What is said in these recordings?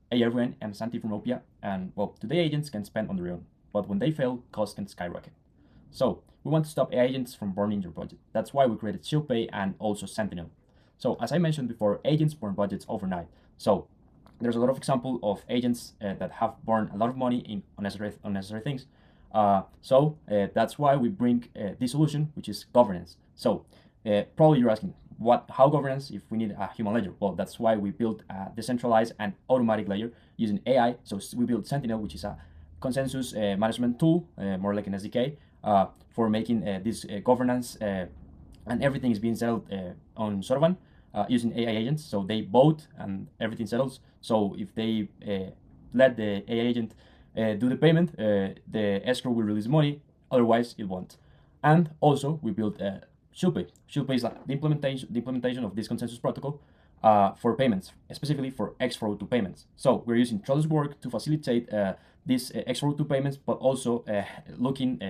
Hey everyone, I'm Santi from Opia, and well, today agents can spend on their own, but when they fail, costs can skyrocket. So, we want to stop AI agents from burning your budget. That's why we created Shieldpay and also Sentinel. So, as I mentioned before, agents burn budgets overnight. So, there's a lot of example of agents that have burned a lot of money in unnecessary things. That's why we bring this solution, which is governance. So, probably you're asking, how governance if we need a human ledger? Well, that's why we built a decentralized and automatic layer using AI. So we built Sentinel, which is a consensus management tool, more like an SDK, for making this governance, and everything is being settled on Sorovan using AI agents. So they vote and everything settles. So if they let the AI agent do the payment, the escrow will release money. Otherwise, it won't. And also, we built Shieldpay. Shieldpay is the implementation of this consensus protocol for payments, specifically for X402 payments. So we're using Trellis work to facilitate these X402 payments, but also looking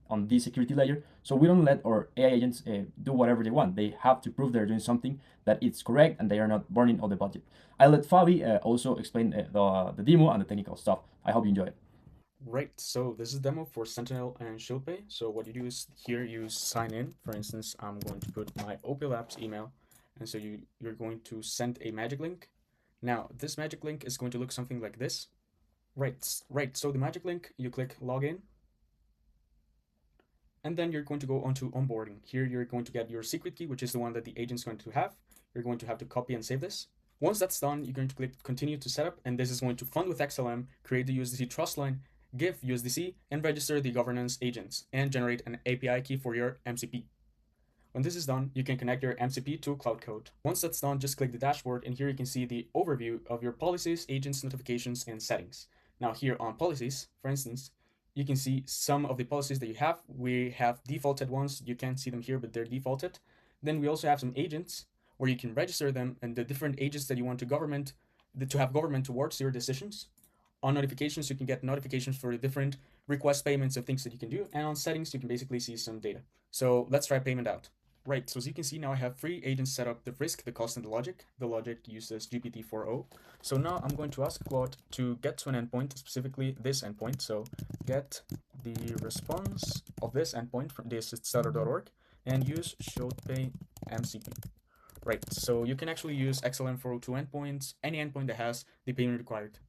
on the security layer. So we don't let our AI agents do whatever they want. They have to prove they're doing something that it's correct and they are not burning all the budget. I'll let Fabi also explain the demo and the technical stuff. I hope you enjoy it. Right, so this is a demo for Sentinel and Shieldpay. So what you do is here you sign in. For instance, I'm going to put my OP Labs email, and so you're going to send a magic link. Now, this magic link is going to look something like this. Right. So the magic link, you click login, and then you're going to go onto onboarding. Here you're going to get your secret key, which is the one that the agent's going to have. You're going to have to copy and save this. Once that's done, you're going to click continue to setup, and this is going to fund with XLM, create the USDC trust line, give USDC, and register the governance agents, and generate an API key for your MCP. When this is done, you can connect your MCP to Cloud Code. Once that's done, just click the dashboard, and here you can see the overview of your policies, agents, notifications, and settings. Now here on policies, for instance, you can see some of the policies that you have. We have defaulted ones. You can't see them here, but they're defaulted. Then we also have some agents where you can register them and the different agents that you want to have government towards your decisions. On notifications, you can get notifications for the different request payments and things that you can do. And on settings, you can basically see some data. So let's try payment out. Right, so as you can see now I have three agents set up: the risk, the cost, and the logic. The logic uses GPT-4o. So now I'm going to ask Claude to get to an endpoint, specifically this endpoint. So get the response of this endpoint from this starter.org and use Shieldpay MCP. Right, so you can actually use XLM402 endpoints, any endpoint that has the payment required.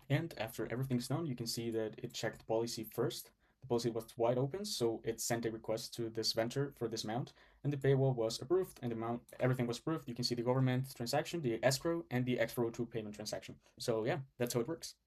And after everything's done, you can see that it checked policy first. The policy was wide open, so it sent a request to this vendor for this amount, and the paywall was approved, and the amount, everything was approved. You can see the government transaction, the escrow, and the X402 payment transaction. So yeah, that's how it works.